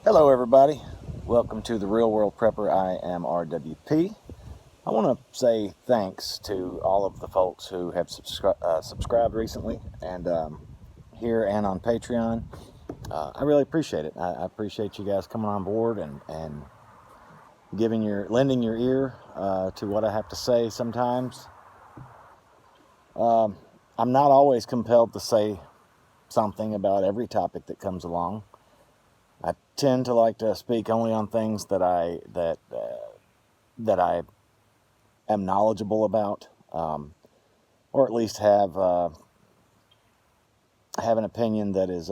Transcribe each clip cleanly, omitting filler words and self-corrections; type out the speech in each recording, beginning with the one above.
Hello everybody, welcome to the Real World Prepper. I am RWP. I want to say thanks to all of the folks who have subscribed recently and here and on Patreon. I really appreciate it. I appreciate you guys coming on board and lending your ear to what I have to say sometimes. I'm not always compelled to say something about every topic that comes along. I tend to like to speak only on things that I am knowledgeable about, or at least have an opinion that is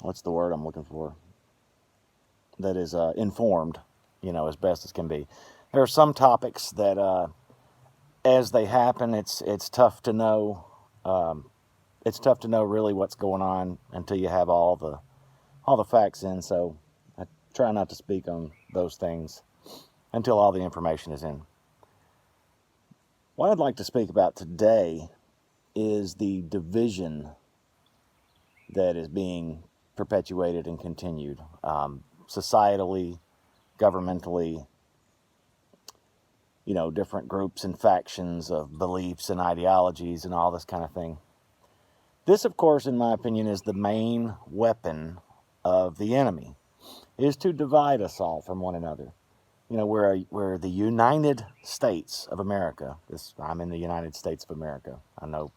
what's the word I'm looking for? That is informed, as best as can be. There are some topics that, as they happen, it's tough to know. It's tough to know really what's going on until you have all the facts in. So I try not to speak on those things until all the information is in. What I'd like to speak about today is the division that is being perpetuated and continued, societally, governmentally, different groups and factions of beliefs and ideologies and all this kind of thing. This, of course, in my opinion, is the main weapon of the enemy, is to divide us all from one another. We're the United States of America. I'm in the United States of America. I know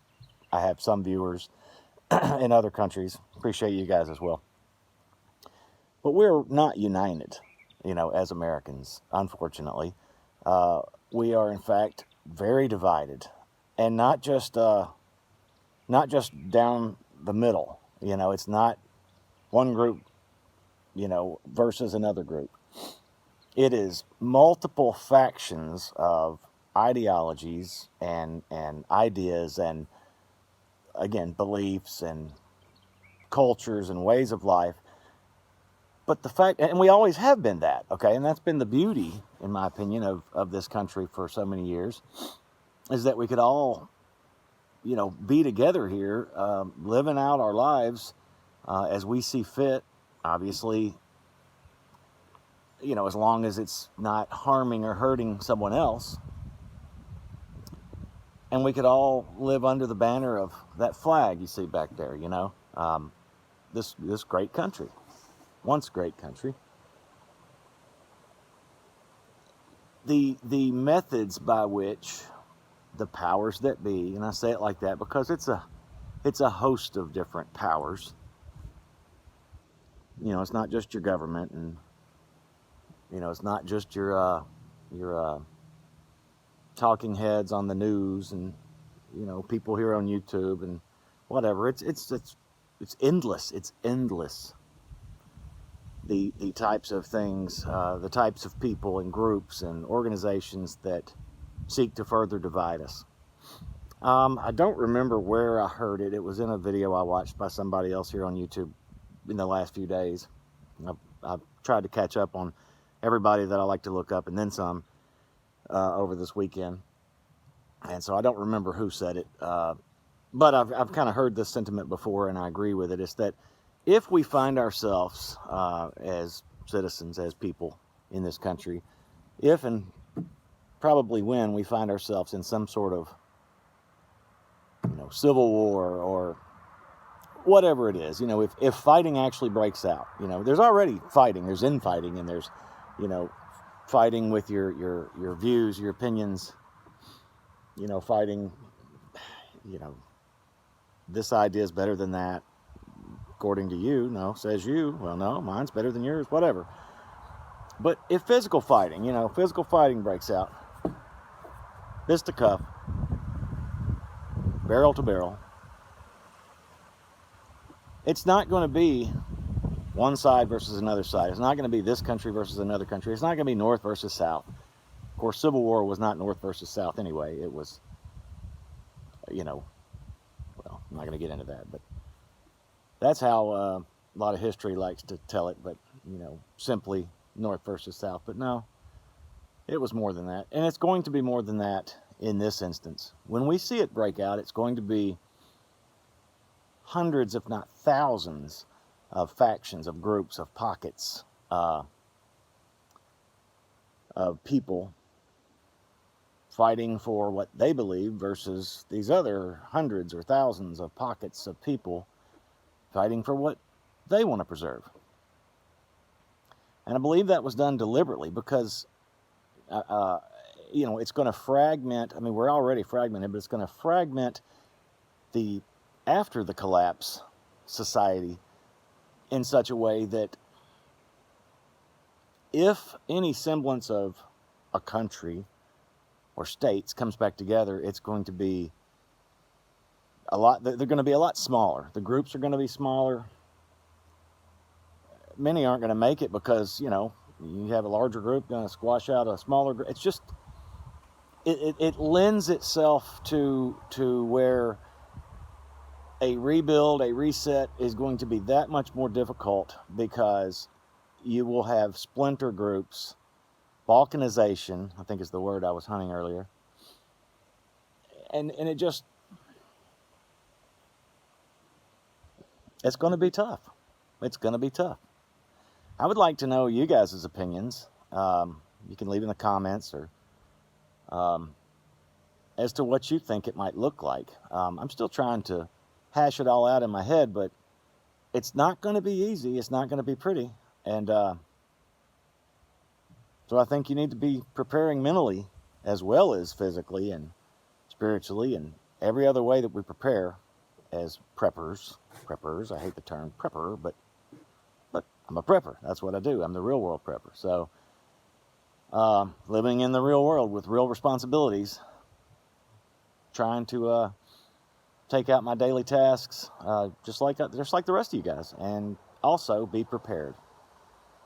I have some viewers in other countries. Appreciate you guys as well. But we're not united, as Americans, unfortunately. We are, in fact, very divided. And not just down the middle. It's not one group, versus another group. It is multiple factions of ideologies and ideas and, again, beliefs and cultures and ways of life. But the fact, and we always have been that, okay? And that's been the beauty, in my opinion, of this country for so many years, is that we could all, be together here, living out our lives as we see fit, obviously, as long as it's not harming or hurting someone else. And we could all live under the banner of that flag you see back there, this great country, once great country. The methods by which the powers that be, and I say it like that because it's a host of different powers. It's not just your government, and it's not just your talking heads on the news, and people here on YouTube and whatever. It's endless. It's endless. The types of things, the types of people and groups and organizations that seek to further divide us. I don't remember where I heard it. It was in a video I watched by somebody else here on YouTube in the last few days. I've tried to catch up on everybody that I like to look up and then some over this weekend. And so I don't remember who said it, but I've kind of heard this sentiment before, and I agree with it. It's that if we find ourselves as citizens, as people in this country, if and probably when we find ourselves in some sort of civil war or whatever it is, if fighting actually breaks out, there's already fighting, there's infighting, and there's fighting with your views, your opinions, fighting, this idea is better than that, according to you, says you, well, no, mine's better than yours, whatever. But if physical fighting breaks out, fist to cuff, barrel to barrel, it's not going to be one side versus another side. It's not going to be this country versus another country. It's not going to be North versus South. Of course, Civil War was not North versus South anyway. It was, well, I'm not going to get into that, but that's how a lot of history likes to tell it, but, simply North versus South. But no, it was more than that. And it's going to be more than that in this instance. When we see it break out, it's going to be hundreds, if not thousands, of factions, of groups, of pockets, of people fighting for what they believe versus these other hundreds or thousands of pockets of people fighting for what they want to preserve. And I believe that was done deliberately because, it's going to fragment. I mean, we're already fragmented, but it's going to fragment the after the collapse society in such a way that if any semblance of a country or states comes back together, it's going to be they're going to be a lot smaller. The groups are going to be smaller. Many aren't going to make it because, you have a larger group going to squash out a smaller group. It's just, it lends itself to where a rebuild, a reset is going to be that much more difficult because you will have splinter groups, balkanization, I think is the word I was hunting earlier. And it just, it's going to be tough. It's going to be tough. I would like to know you guys' opinions. You can leave in the comments or as to what you think it might look like. I'm still trying to hash it all out in my head, but it's not going to be easy. It's not going to be pretty. And so I think you need to be preparing mentally as well as physically and spiritually and every other way that we prepare as preppers. I hate the term prepper, but I'm a prepper. That's what I do. I'm the real world prepper. So living in the real world with real responsibilities, trying to take out my daily tasks, just like the rest of you guys, and also be prepared.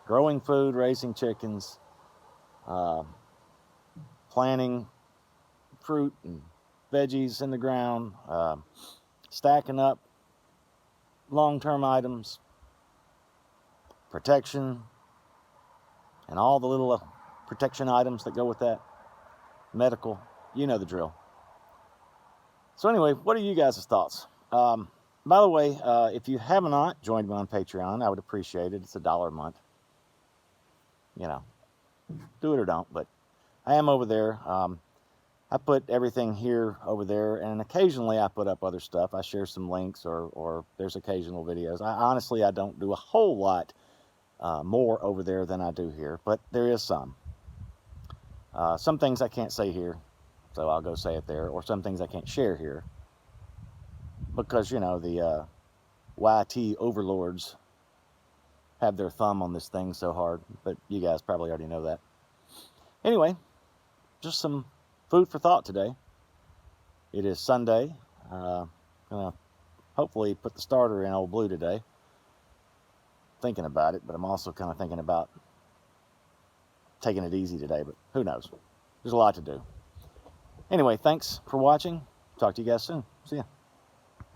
Growing food, raising chickens, planting fruit and veggies in the ground, stacking up long-term items, protection, and all the little protection items that go with that, medical, you know the drill. So anyway, what are you guys' thoughts? By the way, if you have not joined me on Patreon, I would appreciate it. It's $1 a month. Do it or don't, but I am over there. I put everything here over there, and occasionally I put up other stuff. I share some links or there's occasional videos. I don't do a whole lot more over there than I do here, but there is some. Some things I can't say here, so I'll go say it there, or some things I can't share here because, the YT overlords have their thumb on this thing so hard, but you guys probably already know that. Anyway, just some food for thought today. It is Sunday. Gonna hopefully put the starter in Old Blue today. Thinking about it, but I'm also kind of thinking about taking it easy today, but who knows? There's a lot to do. Anyway, thanks for watching. Talk to you guys soon. See ya.